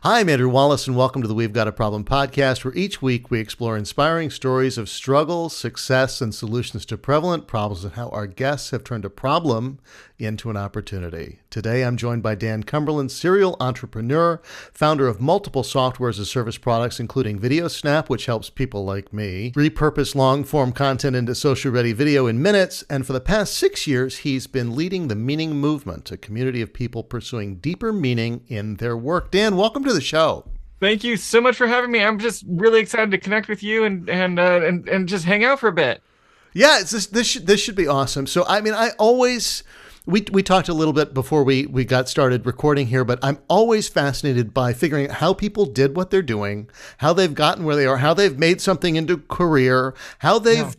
Hi, I'm Andrew Wallace, and welcome to the We've Got a Problem podcast, where each week we explore inspiring stories of struggle, success, and solutions to prevalent problems and how our guests have turned a problem into an opportunity. Today, I'm joined by Dan Cumberland, serial entrepreneur, founder of multiple software-as-a-service products, including VideoSnap, which helps people like me repurpose long-form content into social-ready video in minutes. And for the past 6 years, he's been leading the Meaning Movement, a community of people pursuing deeper meaning in their work. Dan, welcome to the show. Thank you so much for having me. I'm just really excited to connect with you and just hang out for a bit. Yeah, this should be awesome. So, I mean, I always... We talked a little bit before we got started recording here, but I'm always fascinated by figuring out how people did what they're doing, how they've gotten where they are, how they've made something into a career, how they've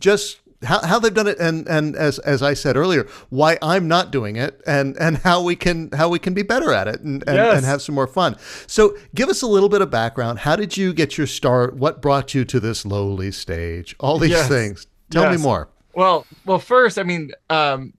how they've done it, and as I said earlier, why I'm not doing it, and how we can be better at it and have some more fun. So give us a little bit of background. How did you get your start? What brought you to this lowly stage? All these things. Tell me more. Well, first, I mean,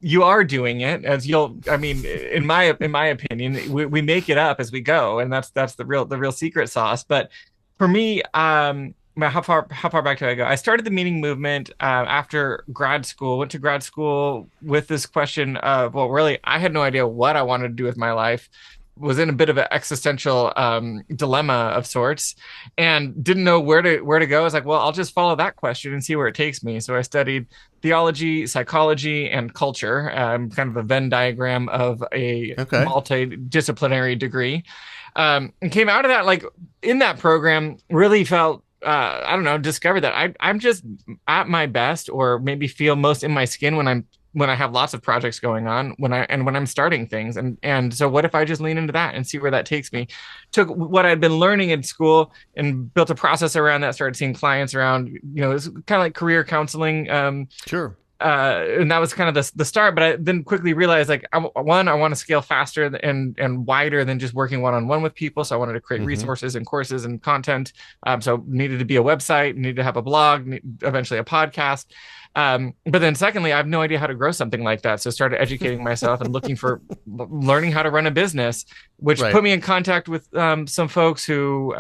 you are doing it in my opinion, we make it up as we go, and that's the real secret sauce. But for me, how far back do I go? I started the Meaning Movement after grad school. Went to grad school with this question of, well, really, I had no idea what I wanted to do with my life. Was in a bit of an existential dilemma of sorts, and didn't know where to go. I was like, well, I'll just follow that question and see where it takes me. So I studied theology, psychology, and culture, kind of a Venn diagram of a multidisciplinary degree, and came out of that, like, in that program, really felt discovered that I'm just at my best, or maybe feel most in my skin when I have lots of projects going on, when I'm starting things. And so what if I just lean into that and see where that takes me? Took what I'd been learning in school and built a process around that, started seeing clients around, it's kind of like career counseling. Sure. And that was kind of the start, but I then quickly realized, like, I want to scale faster and wider than just working one-on-one with people. So I wanted to create resources and courses and content. So needed to be a website, needed to have a blog, eventually a podcast. But then secondly, I have no idea how to grow something like that. So started educating myself and looking for learning how to run a business, which put me in contact with some folks who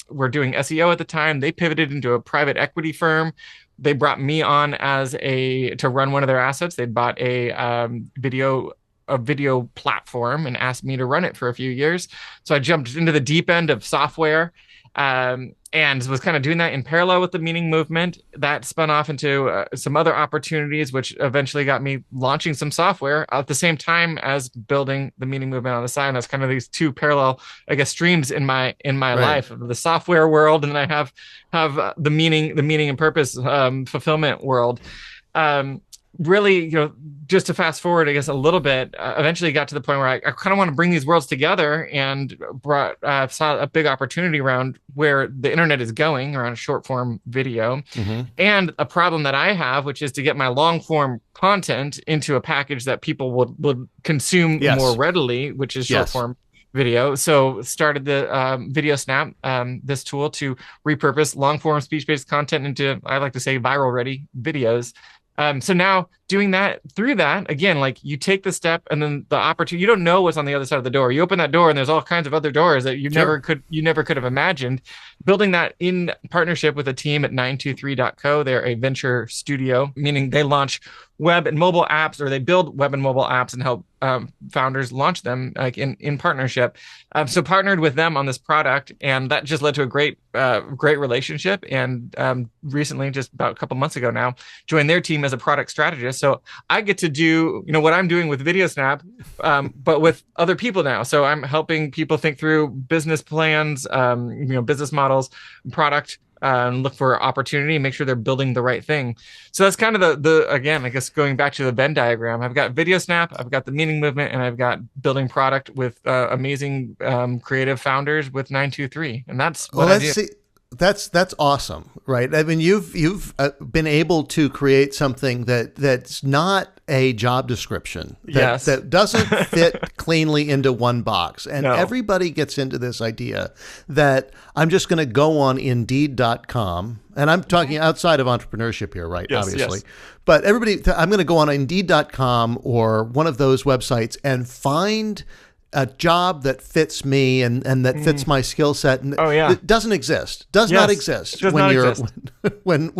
were doing SEO at the time. They pivoted into a private equity firm. They brought me on to run one of their assets. They'd bought a video platform and asked me to run it for a few years. So I jumped into the deep end of software, and was kind of doing that in parallel with the Meaning Movement. That spun off into some other opportunities, which eventually got me launching some software at the same time as building the Meaning Movement on the side. And that's kind of these two parallel, I guess, streams in my life, of the software world, and then I have the meaning and purpose fulfillment world. Really, just to fast forward, I guess, a little bit, eventually got to the point where I kind of want to bring these worlds together, and saw a big opportunity around where the internet is going around short form video, and a problem that I have, which is to get my long form content into a package that people would consume more readily, which is short form video. So started the VideoSnap, this tool to repurpose long form speech based content into, I like to say, viral ready videos. So now doing that through that, again, like, you take the step, and then the opportunity, you don't know what's on the other side of the door. You open that door and there's all kinds of other doors that you never could have imagined. Building that in partnership with a team at 923.co. They're a venture studio, meaning they launch web and mobile apps, or they build web and mobile apps and help founders launch them, like, in partnership. So partnered with them on this product, and that just led to a great relationship. And recently, just about a couple months ago now, joined their team as a product strategist. So I get to do what I'm doing with VideoSnap, but with other people now. So I'm helping people think through business plans, business models, product, and look for opportunity and make sure they're building the right thing. So that's kind of the again, I guess, going back to the Venn diagram. I've got VideoSnap, I've got the Meaning Movement, and I've got building product with amazing creative founders with 923. And that's what I do. That's awesome, right? I mean, you've been able to create something that's not a job description, that doesn't fit cleanly into one box. And everybody gets into this idea that I'm just going to go on Indeed.com, and I'm talking outside of entrepreneurship here, right? Obviously. Yes. But I'm going to go on Indeed.com or one of those websites and find a job that fits me and that fits my skill set. And it doesn't exist. Does not exist when you're when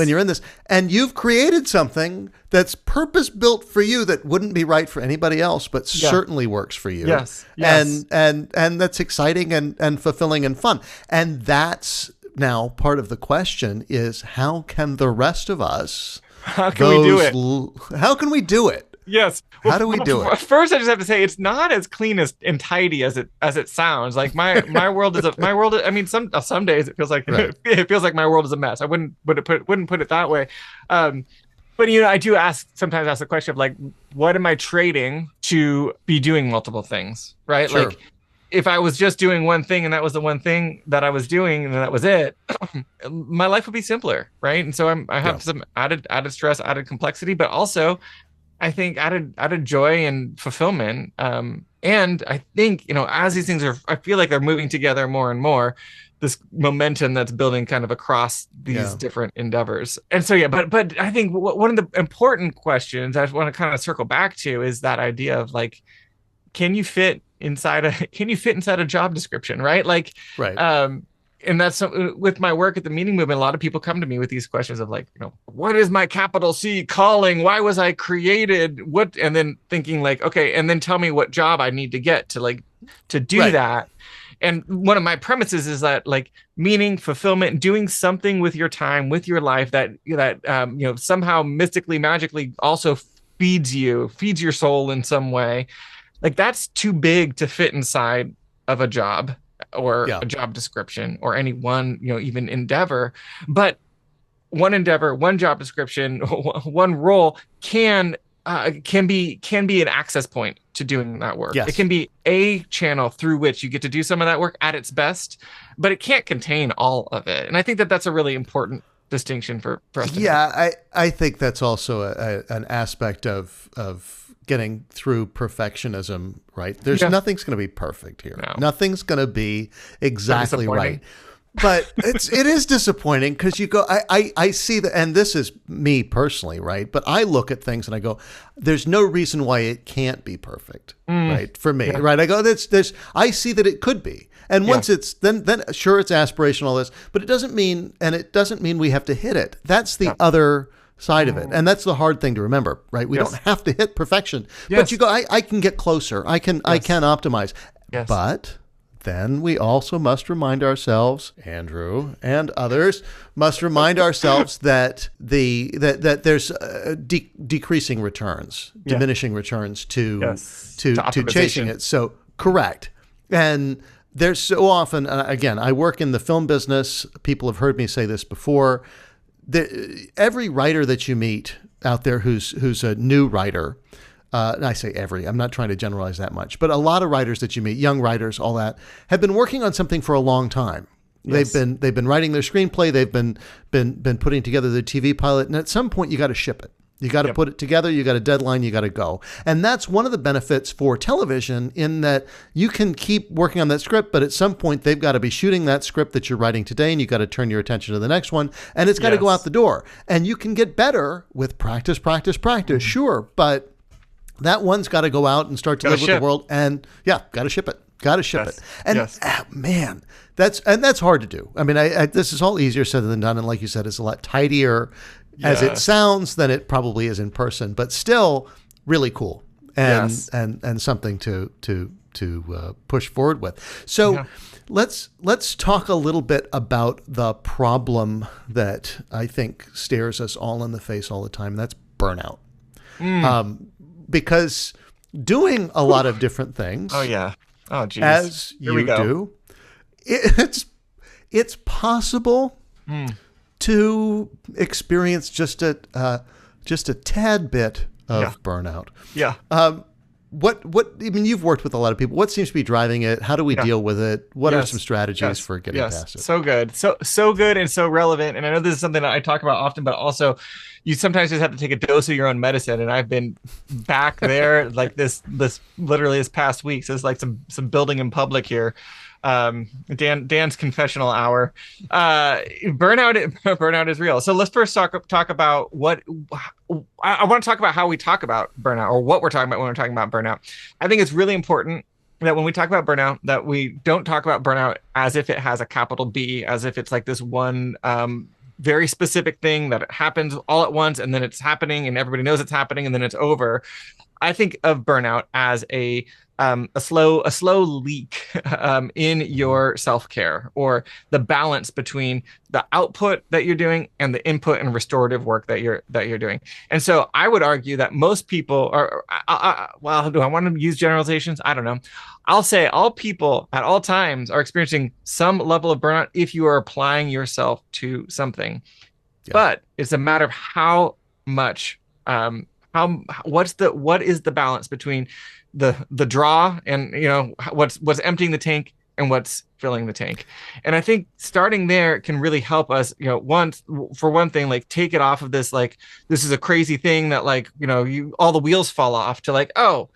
you're in this. And you've created something that's purpose built for you that wouldn't be right for anybody else, but certainly works for you. Yes. And that's exciting and fulfilling and fun. And that's now part of the question is, how can the rest of us? How can we do it? How can we do it? Yes. How do we do it? First, I just have to say it's not as clean and tidy as it sounds. Like my world is I mean, some days it feels like it feels like my world is a mess. I wouldn't put it that way. But I do sometimes ask the question of like, what am I trading to be doing multiple things, right? Sure. Like, if I was just doing one thing and that was the one thing that I was doing and that was it, my life would be simpler, right? And so I have some added stress, added complexity, but also I think added joy and fulfillment. And I think, as these things I feel like they're moving together more and more, this momentum that's building kind of across these different endeavors. And so, but I think one of the important questions I want to kind of circle back to is that idea of like, can you fit inside a job description, right? Like, and that's with my work at the Meaning Movement, a lot of people come to me with these questions of like, what is my capital C calling? Why was I created? And then thinking like, okay, and then tell me what job I need to get to do that. And one of my premises is that like meaning, fulfillment, doing something with your time, with your life that somehow mystically, magically also feeds your soul in some way. Like that's too big to fit inside of a job or a job description or any one, even endeavor. But one endeavor, one job description, one role can be an access point to doing that work. Yes. It can be a channel through which you get to do some of that work at its best, but it can't contain all of it. And I think that that's a really important distinction for us to make. I think that's also an aspect of getting through perfectionism, right? Nothing's going to be perfect here. No. Nothing's going to be exactly right. But it is disappointing because you go, I see that, and this is me personally, right? But I look at things and I go, there's no reason why it can't be perfect, right? For me, right? I go, I see that it could be. And once it's, then sure, it's aspirational, this, but it doesn't mean we have to hit it. That's the other side of it. And that's the hard thing to remember, right? We don't have to hit perfection, but you go, I can get closer. I can optimize, but then we also must remind ourselves, Andrew and others must remind ourselves that that there's decreasing returns, diminishing returns to chasing it. So correct. And there's so often, again, I work in the film business. People have heard me say this before. Every writer that you meet out there who's a new writer, and I say every, I'm not trying to generalize that much, but a lot of writers that you meet, young writers, all that, have been working on something for a long time. Yes. They've been writing their screenplay, they've been putting together their TV pilot, and at some point you got to ship it. You got to put it together, you got a deadline, you got to go. And that's one of the benefits for television, in that you can keep working on that script, but at some point they've got to be shooting that script that you're writing today, and you got to turn your attention to the next one, and it's got to go out the door. And you can get better with practice, sure, but that one's got to go out and start to live with the world, and got to ship it. Got to ship it. And man, that's hard to do. I mean, this is all easier said than done, and like you said, it's a lot tidier as it sounds than it probably is in person, but still really cool and something to push forward with. So let's talk a little bit about the problem that I think stares us all in the face all the time. And that's burnout. Because doing a lot of different things. As you do, it's possible to experience just a tad bit of burnout. I mean, you've worked with a lot of people. What seems to be driving it? How do we deal with it? What are some strategies for getting past it? So good. So good and so relevant. And I know this is something that I talk about often, but also you sometimes just have to take a dose of your own medicine. And I've been back there like this literally this past week. So it's like some building in public here. Dan's confessional hour. Burnout is real. So let's first talk about what I want to talk about how we talk about burnout, or what we're talking about when we're talking about burnout. I think it's really important that when we talk about burnout, that we don't talk about burnout as if it has a capital B, as if it's like this one very specific thing that happens all at once, and then it's happening and everybody knows it's happening and then it's over. I think of burnout as a slow leak in your self-care, or the balance between the output that you're doing and the input and restorative work that you're doing. And so I would argue that most people are, well, do I want to use generalizations? I don't know. I'll say all people at all times are experiencing some level of burnout if you are applying yourself to something. Yeah. But it's a matter of how much, what is the balance between the draw and, you know, what's emptying the tank and what's filling the tank. And I think starting there can really help us, you know, for one thing, like take it off of this, like, this is a crazy thing that, like, you know, all the wheels fall off, to like, oh,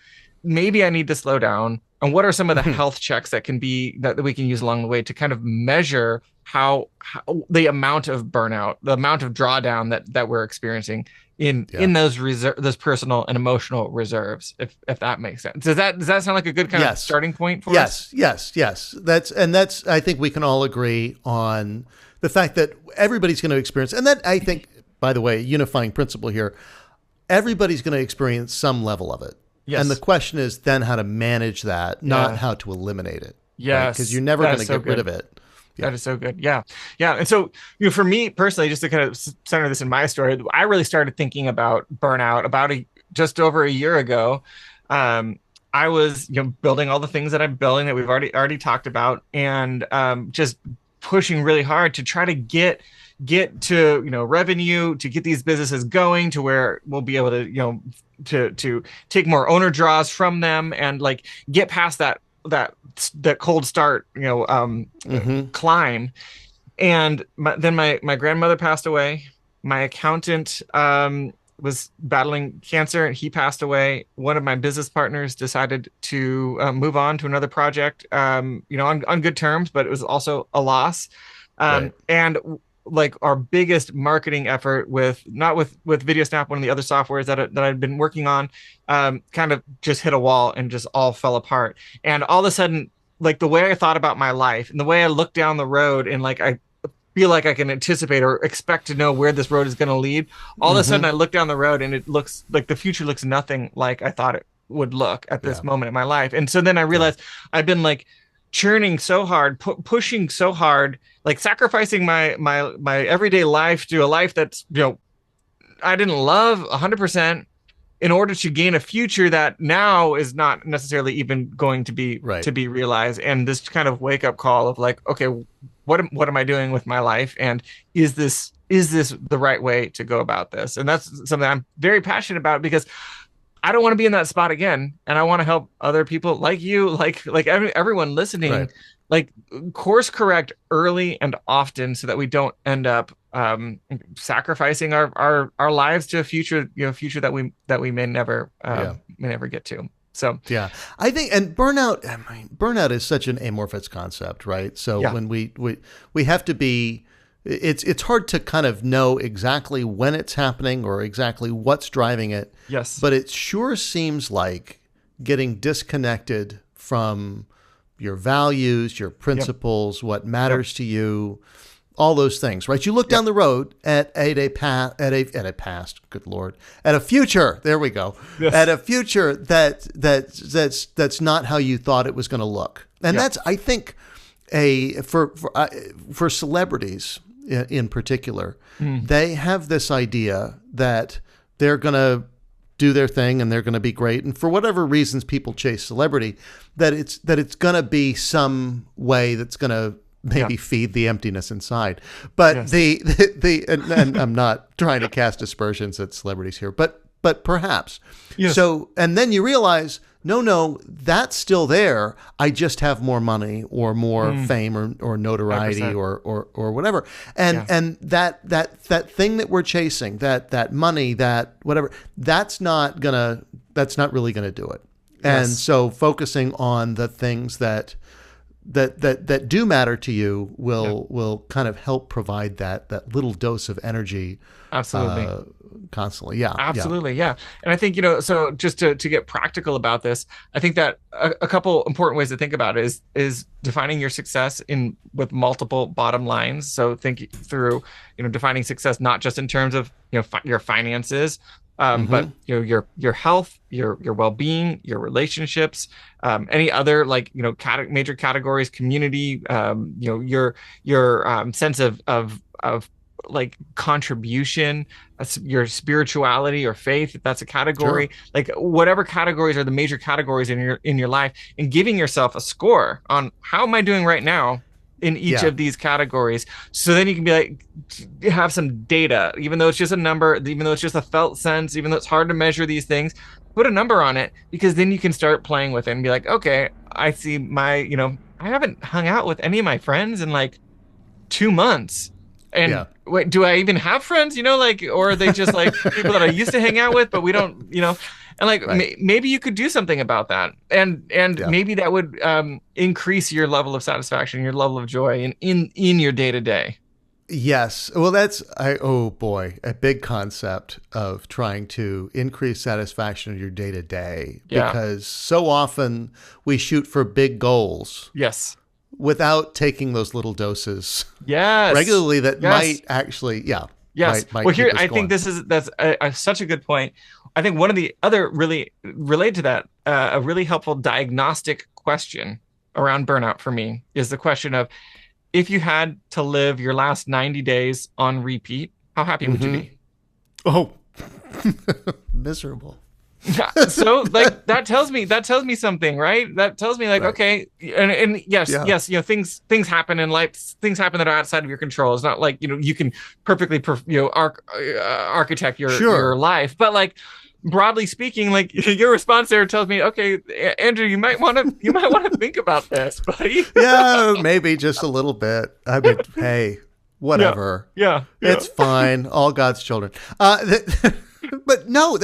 maybe I need to slow down. And what are some of the health checks that we can use along the way to kind of measure how the amount of burnout, the amount of drawdown that we're experiencing in those personal and emotional reserves, if that makes sense. Does that sound like a good kind of starting point for us? Yes. That's I think we can all agree on the fact that everybody's going to experience, and that, I think, by the way, unifying principle here, everybody's going to experience some level of it. Yes. And the question is then how to manage that, not how to eliminate it. Yes. Because you're never going to get rid of it. Yeah. That is so good. Yeah. And so, you know, for me personally, just to kind of center this in my story, I really started thinking about burnout about just over a year ago. I was, you know, building all the things that I'm building that we've already talked about, and just pushing really hard to try to get to, you know, revenue, to get these businesses going to where we'll be able to, you know, to take more owner draws from them, and like get past that cold start, you know, climb. And then my grandmother passed away. My accountant was battling cancer, and he passed away. One of my business partners decided to move on to another project, you know, on good terms, but it was also a loss. And like our biggest marketing effort with VideoSnap, one of the other softwares that I'd been working on, kind of just hit a wall and just all fell apart. And all of a sudden, like the way I thought about my life and the way I look down the road, and like I feel like I can anticipate or expect to know where this road is going to lead. All of a sudden I look down the road and it looks like the future looks nothing like I thought it would look at this moment in my life. And so then I realized I've been like churning so hard, pushing so hard, like sacrificing my everyday life to a life that's, you know, I didn't love 100% in order to gain a future that now is not necessarily even going to be realized. And this kind of wake up call of like, okay, what am I doing with my life? And is this the right way to go about this? And that's something I'm very passionate about, because I don't want to be in that spot again. And I want to help other people like you, like everyone listening, like course correct early and often, so that we don't end up sacrificing our lives to a future, you know, future that we may never get to. So I think, and burnout is such an amorphous concept, right? So when we have to be, it's hard to kind of know exactly when it's happening or exactly what's driving it. Yes. But it sure seems like getting disconnected from your values, your principles, what matters to you, all those things, right? You look down the road at a past, good Lord, at a future. There we go. Yes. At a future that's not how you thought it was going to look, and that's, I think, for celebrities in particular, they have this idea that they're going to do their thing and they're going to be great, and for whatever reasons people chase celebrity, that it's going to be some way that's going to maybe feed the emptiness inside. But and I'm not trying to cast aspersions at celebrities here, but perhaps. Yes. So, and then you realize, no, that's still there. I just have more money or more fame or notoriety 100%. or whatever. And that thing that we're chasing, that money, that whatever, that's not really gonna do it. Yes. And so focusing on the things that that do matter to you will kind of help provide that little dose of energy. Absolutely. Constantly. Yeah. Absolutely. Yeah. And I think, so just to get practical about this, I think that a couple important ways to think about it is defining your success with multiple bottom lines. So think through, defining success, not just in terms of, your finances, but your health, your well-being, your relationships, any other major categories, community, your sense of like contribution, your spirituality or faith, if that's a category, like whatever categories are the major categories in your life, and giving yourself a score on how am I doing right now in each of these categories. So then you can be like, have some data, even though it's just a number, even though it's just a felt sense, even though it's hard to measure these things, put a number on it, because then you can start playing with it and be like, okay, I see I haven't hung out with any of my friends in like 2 months. And wait, do I even have friends? Or are they just like people that I used to hang out with, but we don't, and like maybe you could do something about that, and maybe that would increase your level of satisfaction, your level of joy in your day to day. Yes. Well, that's a big concept of trying to increase satisfaction in your day to day, because so often we shoot for big goals. Yes. Without taking those little doses regularly that might actually, might well, here, I think that's such a good point. I think one of the other really related to that, a really helpful diagnostic question around burnout for me is the question of, if you had to live your last 90 days on repeat, how happy would you be? Oh, miserable. So like that tells me something, right? That tells me like, okay, and yes, things happen in life, things happen that are outside of your control. It's not like you can perfectly architect your life, but like broadly speaking, like your response there tells me, okay, Andrew, you might want to think about this, buddy. Maybe just a little bit. I mean, hey, whatever. It's fine. All God's children. But no,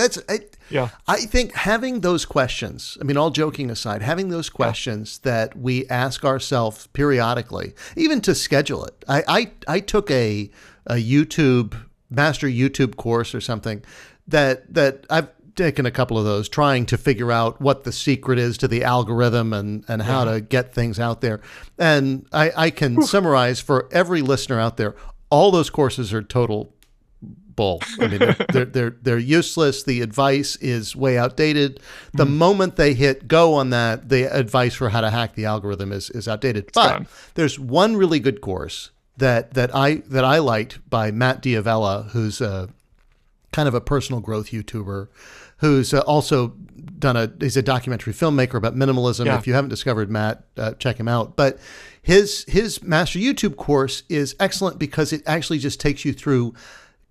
I think having those questions, I mean, all joking aside, having those questions that we ask ourselves periodically, even to schedule it. I took a master YouTube course or something that I've taken a couple of those, trying to figure out what the secret is to the algorithm and how to get things out there. And I can summarize for every listener out there, all those courses are total bull. I mean, they're useless. The advice is way outdated. The moment they hit go on that, the advice for how to hack the algorithm is outdated. But there's one really good course that I liked by Matt Diavella, who's kind of a personal growth YouTuber, who's also he's a documentary filmmaker about minimalism. If you haven't discovered Matt, check him out. But his master YouTube course is excellent because it actually just takes you through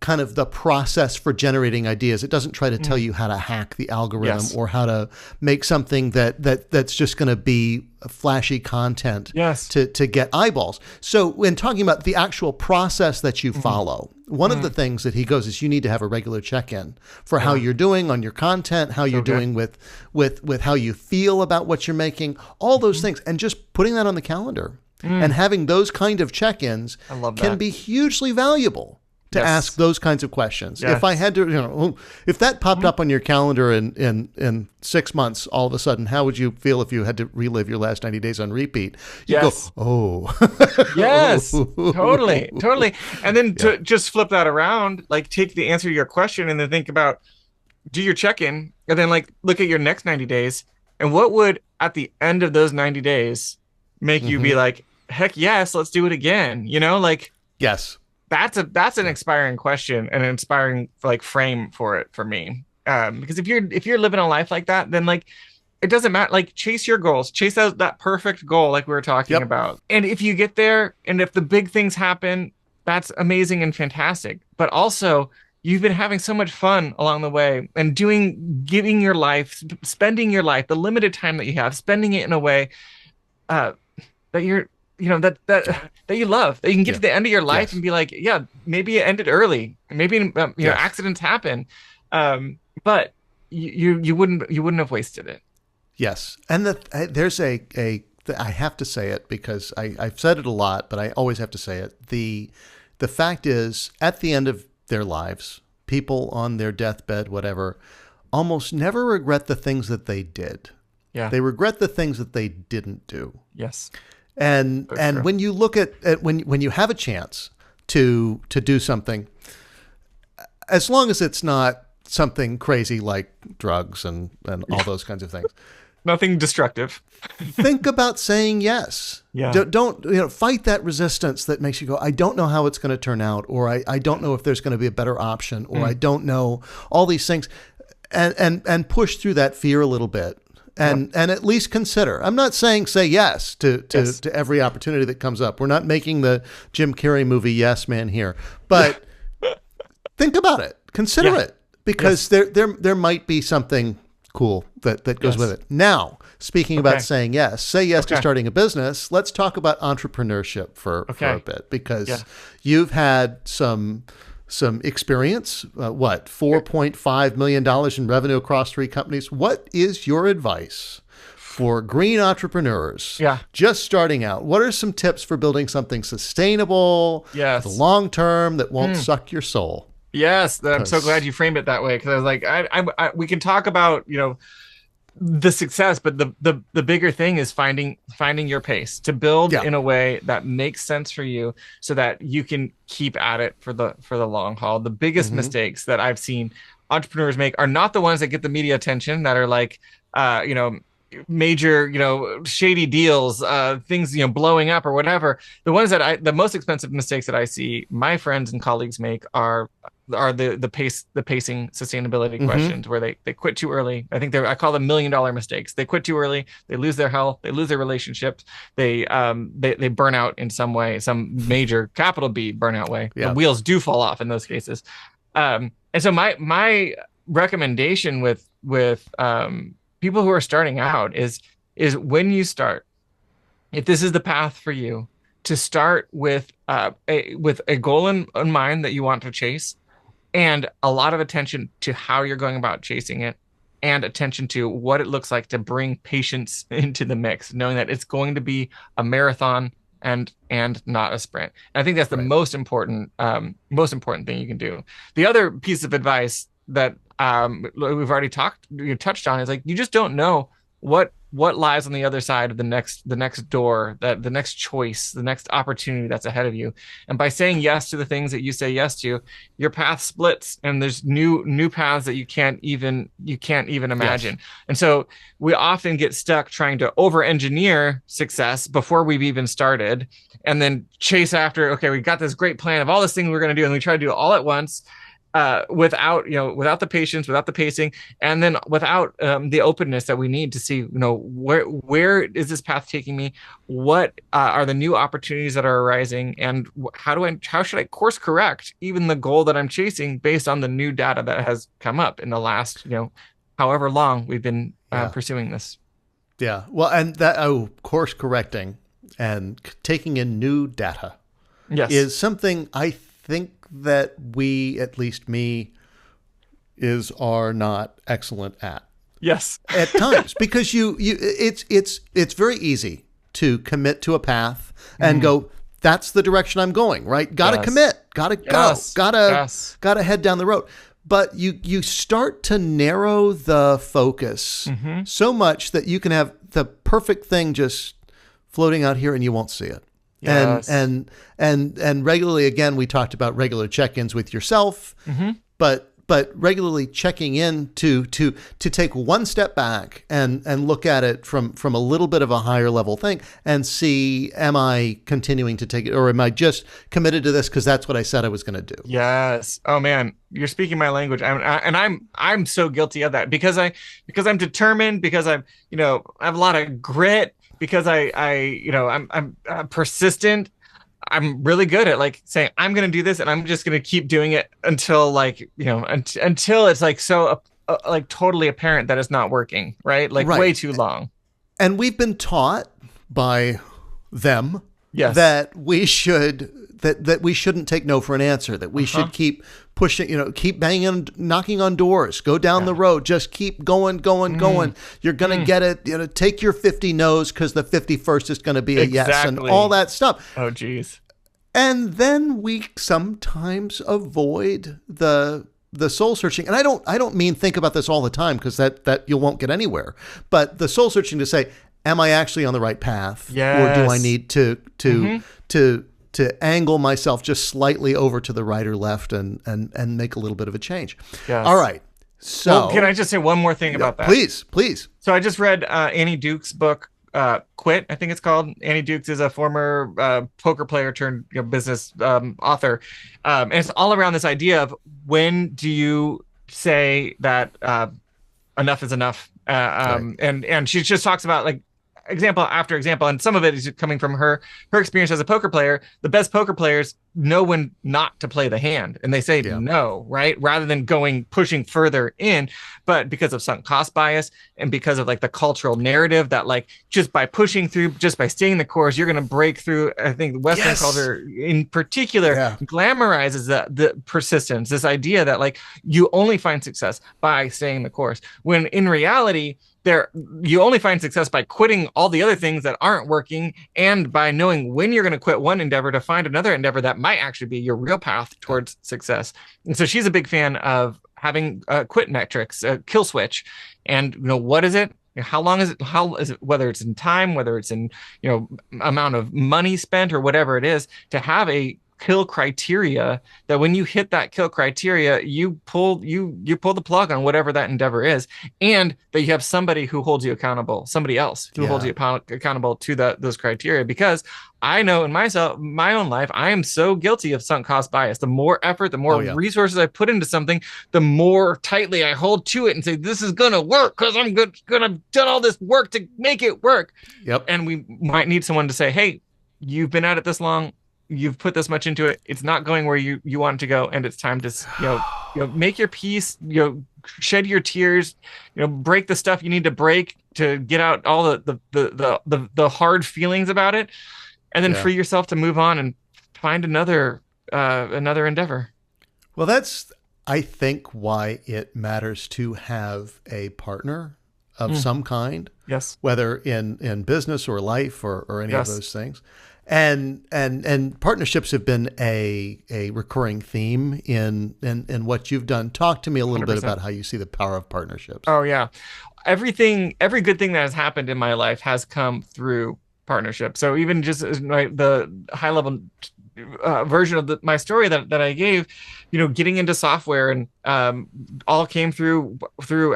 kind of the process for generating ideas. It doesn't try to tell you how to hack the algorithm or how to make something that's just going to be flashy content to get eyeballs. So when talking about the actual process that you follow, one of the things that he goes is you need to have a regular check-in for how you're doing on your content, how you're doing with how you feel about what you're making, all those things, and just putting that on the calendar and having those kind of check-ins can be hugely valuable. To ask those kinds of questions. If I had to, if that popped up on your calendar in 6 months, all of a sudden, how would you feel if you had to relive your last 90 days on repeat? You'd go, totally. And then to just flip that around, like take the answer to your question and then think about, do your check-in, and then like look at your next 90 days, and what would at the end of those 90 days make you be like, heck yes, let's do it again. Yes. That's an inspiring question and an inspiring frame for me. Because if you're living a life like that, then like it doesn't matter. Like chase your goals, chase that perfect goal, like we were talking about. And if you get there, and if the big things happen, that's amazing and fantastic. But also, you've been having so much fun along the way, and spending your life, the limited time that you have, spending it in a way that you're. That you love, that you can get to the end of your life and be like, maybe it ended early, maybe accidents happen, but you wouldn't have wasted it. Yes, and there's a I have to say it because I've said it a lot, but I always have to say it. The fact is, at the end of their lives, people on their deathbed, whatever, almost never regret the things that they did. Yeah. They regret the things that they didn't do. Yes. And That's true. when you look at when you have a chance to do something, as long as it's not something crazy like drugs and all those kinds of things. Nothing destructive. Think about saying yes. Yeah. Don't fight that resistance that makes you go, I don't know how it's going to turn out, or I don't know if there's going to be a better option, or I don't know all these things, and push through that fear a little bit, and at least consider. I'm not saying say yes to every opportunity that comes up. We're not making the Jim Carrey movie Yes Man here, but think about it, consider it, because there might be something cool that goes with it. Now, speaking about saying yes, say yes to starting a business. Let's talk about entrepreneurship for a bit, because you've had some experience. $4.5 million in revenue across 3 companies. What is your advice for green entrepreneurs just starting out? What are some tips for building something sustainable, for the long term, that won't suck your soul? Yes, I'm so glad you framed it that way, because I was like, we can talk about the success, but the bigger thing is finding your pace to build in a way that makes sense for you, so that you can keep at it for the long haul. The biggest mistakes that I've seen entrepreneurs make are not the ones that get the media attention, that are like major shady deals, things blowing up or whatever. The ones that the most expensive mistakes that I see my friends and colleagues make are the pacing sustainable questions, where they quit too early. I think I call them $1 million mistakes. They quit too early, they lose their health, they lose their relationships, they burn out in some way, some major capital B burnout way. The wheels do fall off in those cases. And so my recommendation with people who are starting out is when you start, if this is the path for you, to start with a goal in mind that you want to chase, and a lot of attention to how you're going about chasing it, and attention to what it looks like to bring patience into the mix, knowing that it's going to be a marathon and not a sprint. And I think that's the most important thing you can do. The other piece of advice that we've already touched on is, like, you just don't know what lies on the other side of the next door, the next choice, the next opportunity that's ahead of you. And by saying yes to the things that you say yes to, your path splits, and there's new paths that you can't even imagine. And so we often get stuck trying to over-engineer success before we've even started, and then chase after, okay, we got this great plan of all this things we're going to do, and we try to do it all at once, without the patience, without the pacing, and then without the openness that we need to see, where is this path taking me? What are the new opportunities that are arising? And how should I course correct even the goal that I'm chasing based on the new data that has come up in the last, however long we've been pursuing this? Yeah. Well, and that course correcting and taking in new data is something I think that we, at least me, are not excellent at. Yes. At times, because it's very easy to commit to a path and go, that's the direction I'm going, right? Got to commit, got to go, got to head down the road. But you start to narrow the focus so much that you can have the perfect thing just floating out here and you won't see it. Yes. And regularly, again, we talked about regular check-ins with yourself, but regularly checking in to take one step back and look at it from a little bit of a higher level thing and see, am I continuing to take it, or am I just committed to this because that's what I said I was going to do? Yes. Oh man, you're speaking my language. I'm so guilty of that, because I'm determined, because I have a lot of grit, because I'm persistent. I'm really good at, like, saying I'm going to do this, and I'm just going to keep doing it until until it's like so like totally apparent that it's not working, right? Way too long. And we've been taught by them that we should that we shouldn't take no for an answer, that we should keep pushing, keep banging, knocking on doors, go down the road, just keep going. You're going to get it, take your 50 no's because the 51st is going to be a yes, and all that stuff. Oh, geez. And then we sometimes avoid the soul searching. And I don't mean think about this all the time, because that you won't get anywhere. But the soul searching to say, am I actually on the right path? Yes. Or do I need to angle myself just slightly over to the right or left and make a little bit of a change? Yes. All right. So can I just say one more thing about that? Please. So I just read Annie Duke's book, Quit, I think it's called. Annie Dukes is a former poker player turned business author. And it's all around this idea of, when do you say that enough is enough? Right. And she just talks about, like, example after example, and some of it is coming from her experience as a poker player. The best poker players know when not to play the hand, and they say no, right, rather than pushing further in. But because of sunk cost bias, and because of like the cultural narrative that, like, just by pushing through, just by staying the course, you're going to break through. I think Western culture in particular glamorizes the persistence, this idea that, like, you only find success by staying the course, when in reality you only find success by quitting all the other things that aren't working, and by knowing when you're going to quit one endeavor to find another endeavor that might actually be your real path towards success. And so she's a big fan of having quit metrics, kill switch. And what is it? How long is it? How is it? Whether it's in time, whether it's in amount of money spent, or whatever it is, to have a kill criteria, that when you hit that kill criteria, you pull the plug on whatever that endeavor is, and that you have somebody who holds you accountable, somebody else who holds you accountable to those criteria. Because I know in my own life, I am so guilty of sunk cost bias. The more effort, the more resources I put into something, the more tightly I hold to it and say, this is going to work because I'm gonna done all this work to make it work. Yep. And we might need someone to say, hey, you've been at it this long, you've put this much into it, it's not going where you want it to go, and it's time to make your peace, shed your tears, break the stuff you need to break to get out all the hard feelings about it, and then free yourself to move on and find another endeavor. Well, that's, I think, why it matters to have a partner of some kind. Yes. Whether in business or life or any of those things. And partnerships have been a recurring theme in what you've done. Talk to me a little 100%. Bit about how you see the power of partnerships. Oh yeah. Every good thing that has happened in my life has come through partnership. So even just the high level version of my story that I gave, getting into software and all came through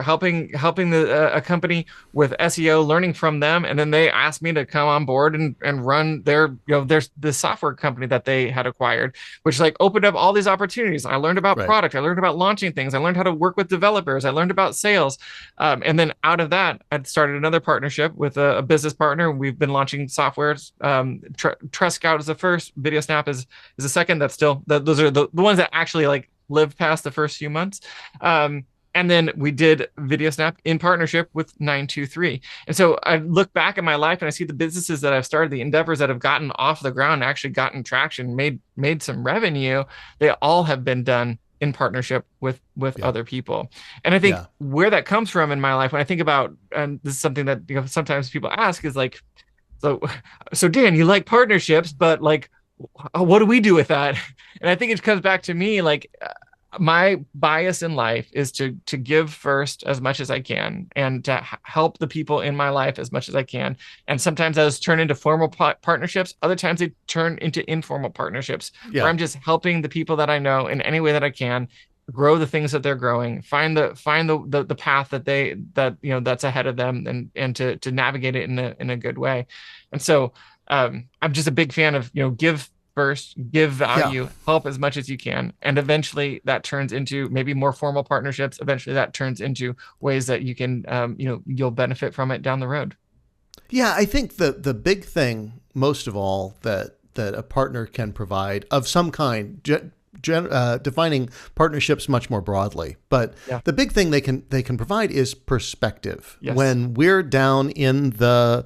helping a company with SEO, learning from them, and then they asked me to come on board and run their the software company that they had acquired, which opened up all these opportunities. I learned about product, I learned about launching things, I learned how to work with developers, I learned about sales, and then out of that, I started another partnership with a business partner. We've been launching software. Trust Scout is the first, Video Snap is the second. That's still those are the ones that actually lived past the first few months. And then we did Video Snap in partnership with 923. And so I look back at my life and I see the businesses that I've started, the endeavors that have gotten off the ground, actually gotten traction, made some revenue. They all have been done in partnership with other people. And I think where that comes from in my life, when I think about, and this is something that sometimes people ask, is so Dan, you like partnerships, but what do we do with that? And I think it comes back to me, my bias in life is to give first as much as I can, and to help the people in my life as much as I can. And sometimes those turn into formal partnerships. Other times they turn into informal partnerships where I'm just helping the people that I know in any way that I can grow the things that they're growing, find the path that's ahead of them, and to navigate it in a good way. And so I'm just a big fan of, give first, give value, help as much as you can. And eventually that turns into maybe more formal partnerships. Eventually that turns into ways that you can, you'll benefit from it down the road. Yeah. I think the big thing, most of all, that a partner can provide of some kind, defining partnerships much more broadly, but the big thing they can provide is perspective. Yes. When we're down in the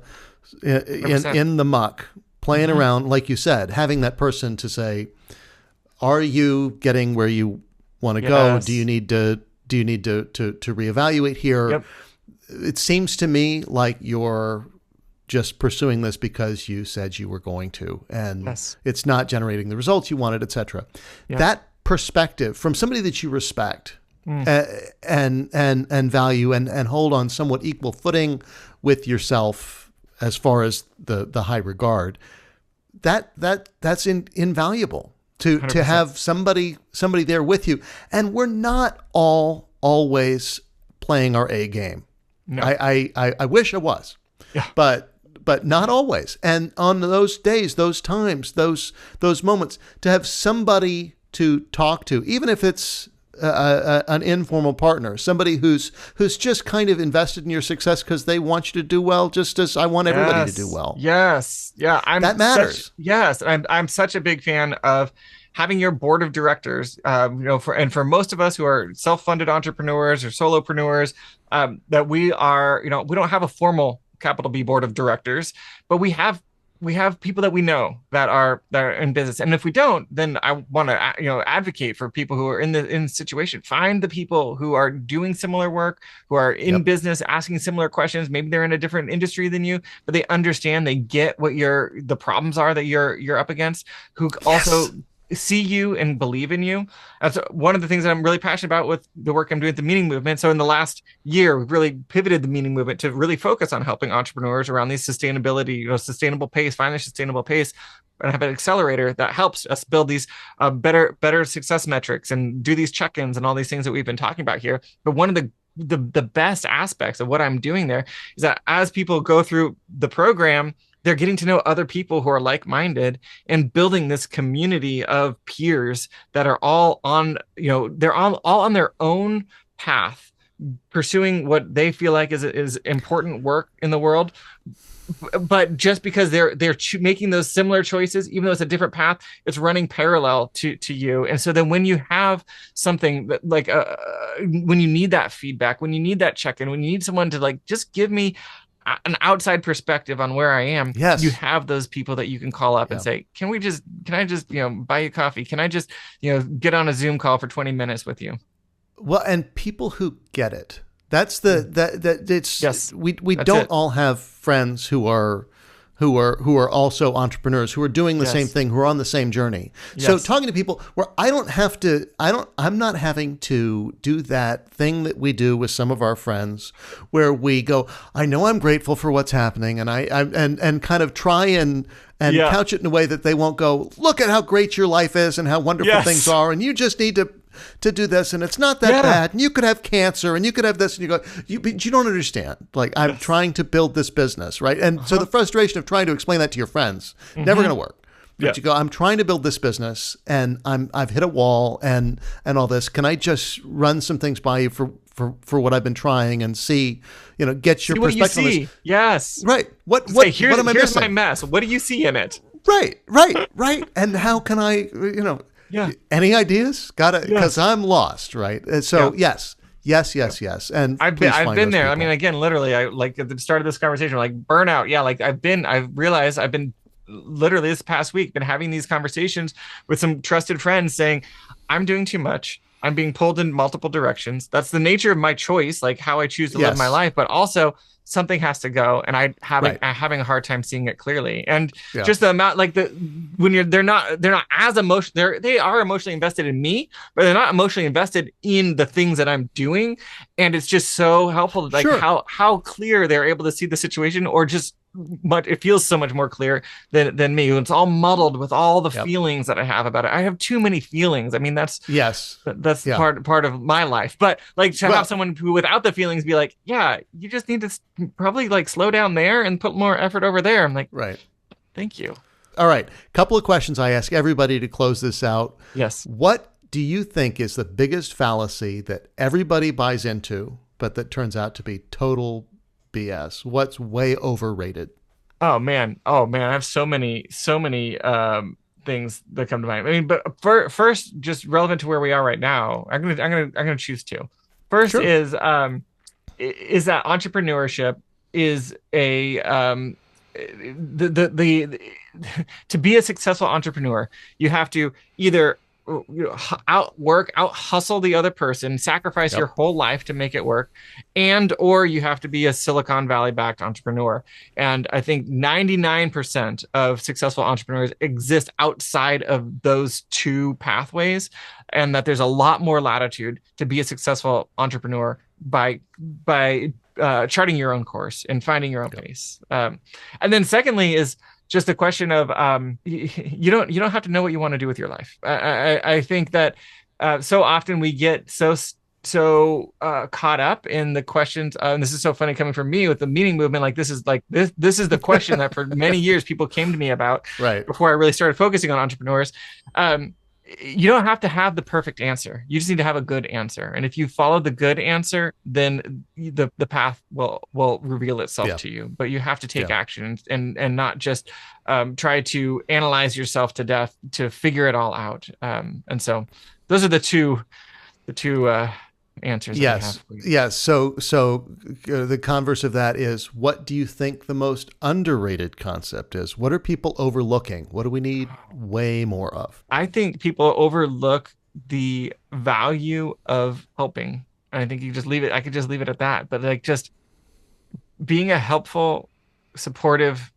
muck, playing around, like you said, having that person to say, are you getting where you want to go? Do you need to reevaluate here? Yep. It seems to me like you're just pursuing this because you said you were going to, and it's not generating the results you wanted, etc. Yep. That perspective from somebody that you respect and value and hold on somewhat equal footing with yourself as far as the high regard, that's invaluable to 100%. have somebody there with you. And we're not all always playing our A game. No. I wish I was, but not always. And on those days, those times, those moments, to have somebody to talk to, even if it's an informal partner, somebody who's just kind of invested in your success because they want you to do well, just as I want everybody to do well. Yes. Yeah. That matters. I'm such a big fan of having your board of directors, for most of us who are self-funded entrepreneurs or solopreneurs, that we are, we don't have a formal capital B board of directors, but we have people that we know that are in business. And if we don't, then I want to, advocate for people who are in the situation. Find the people who are doing similar work, who are in business, asking similar questions. Maybe they're in a different industry than you, but they understand, they get what the problems are that you're up against, who also see you and believe in you. That's one of the things that I'm really passionate about with the work I'm doing at the Meaning Movement. So in the last year, we've really pivoted the Meaning Movement to really focus on helping entrepreneurs around these sustainability, sustainable pace, find their sustainable pace, and have an accelerator that helps us build these better success metrics and do these check-ins and all these things that we've been talking about here. But one of the best aspects of what I'm doing there is that as people go through the program, they're getting to know other people who are like-minded and building this community of peers that are all on, they're all on their own path, pursuing what they feel like is important work in the world. But just because they're making those similar choices, even though it's a different path, it's running parallel to you. And so then when you have something that, like when you need that feedback, when you need that check-in, when you need someone to just give me an outside perspective on where I am, you have those people that you can call up and say, can I just buy you coffee? Can I just get on a Zoom call for 20 minutes with you? Well, and people who get it. That's we don't all have friends who are also entrepreneurs, who are doing the same thing, who are on the same journey. So talking to people where I'm not having to do that thing that we do with some of our friends where we go, I know I'm grateful for what's happening, and and kind of try and couch it in a way that they won't go, look at how great your life is and how wonderful things are, and you just need to do this, and it's not that bad, and you could have cancer, and you could have this, and but you don't understand. Like, I'm trying to build this business, right? And so the frustration of trying to explain that to your friends, never going to work. But you go, I'm trying to build this business, and I've hit a wall, and all this. Can I just run some things by you for what I've been trying and see, get your perspective on this? Yes. Right. What am I here's missing? my mess. What do you see in it? Right. And how can I, any ideas? Because I'm lost, right? And so yes. And I've been there. People. I mean, again, literally, I like at the start of this conversation, like burnout. Yeah, like I've realized I've been literally this past week been having these conversations with some trusted friends saying, I'm doing too much. I'm being pulled in multiple directions. That's the nature of my choice, like how I choose to live my life, but also something has to go, and I'm having a hard time seeing it clearly. And just the amount, like they're not as emotional. They are emotionally invested in me, but they're not emotionally invested in the things that I'm doing. And it's just so helpful, like how clear they're able to see the situation, or just it feels so much more clear than me. It's all muddled with all the feelings that I have about it. I have too many feelings. I mean, that's part of my life. But like to have someone who without the feelings be like, you just need to probably like slow down there and put more effort over there. I'm like, right. Thank you. All right. Couple of questions I ask everybody to close this out. Yes. What do you think is the biggest fallacy that everybody buys into, but that turns out to be total BS? What's way overrated? Oh man. I have so many things that come to mind. I mean, but first, just relevant to where we are right now, I'm gonna choose two. First is that entrepreneurship is the to be a successful entrepreneur, you have to either out hustle the other person, sacrifice your Yep. whole life to make it work, and or you have to be a Silicon Valley backed entrepreneur. And I think 99% of successful entrepreneurs exist outside of those two pathways, and that there's a lot more latitude to be a successful entrepreneur by charting your own course and finding your own pace. And then secondly is just the question of you don't have to know what you want to do with your life. I think that so often we get so caught up in the questions, and this is so funny coming from me with the meaning movement. Like this is the question that for many years people came to me about, Right. before I really started focusing on entrepreneurs. You don't have to have the perfect answer. You just need to have a good answer. And if you follow the good answer, then the path will reveal itself to you. But you have to take action and not just try to analyze yourself to death to figure it all out. And so those are the two answers. Yes. Yes. So the converse of that is, what do you think the most underrated concept is? What are people overlooking? What do we need way more of? I think people overlook the value of helping. And I think you just leave it. I could just leave it at that. But like just being a helpful, supportive,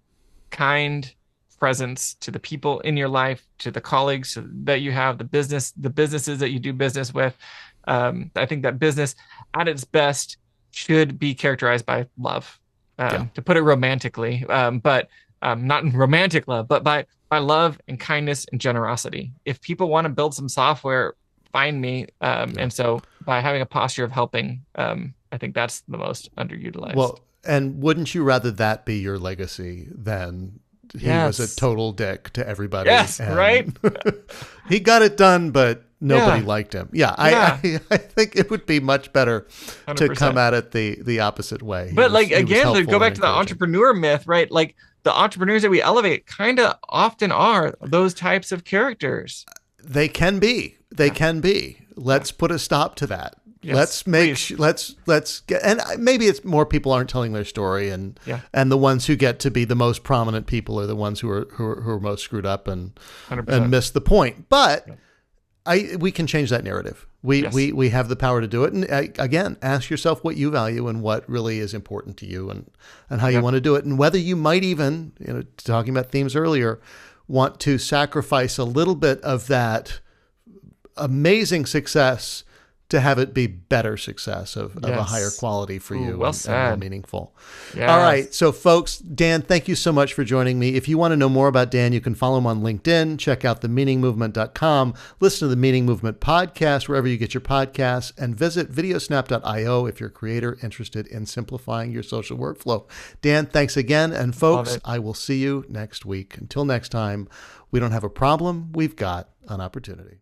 kind presence to the people in your life, to the colleagues that you have, the businesses that you do business with. I think that business at its best should be characterized by love, to put it romantically, but not in romantic love, but by love and kindness and generosity. If people want to build some software, find me. And so by having a posture of helping, I think that's the most underutilized. Well, and wouldn't you rather that be your legacy than he was a total dick to everybody? Yes, right? He got it done, but nobody liked him. I think it would be much better 100%. To come at it the opposite way. But again, to go back to the entrepreneur myth, right? Like the entrepreneurs that we elevate kind of often are those types of characters. They can be. Let's put a stop to that. Yes, let's get, and maybe it's more people aren't telling their story, and the ones who get to be the most prominent people are the ones who are most screwed up and 100%. And miss the point. But we can change that narrative. We have the power to do it. And again, ask yourself what you value and what really is important to you, and how you want to do it, and whether you might even, talking about themes earlier, want to sacrifice a little bit of that amazing success to have it be better success of a higher quality for you, and more meaningful. Yes. All right. So folks, Dan, thank you so much for joining me. If you want to know more about Dan, you can follow him on LinkedIn, check out themeaningmovement.com, listen to the Meaning Movement podcast, wherever you get your podcasts, and visit videosnap.io if you're a creator interested in simplifying your social workflow. Dan, thanks again. And folks, I will see you next week. Until next time, we don't have a problem. We've got an opportunity.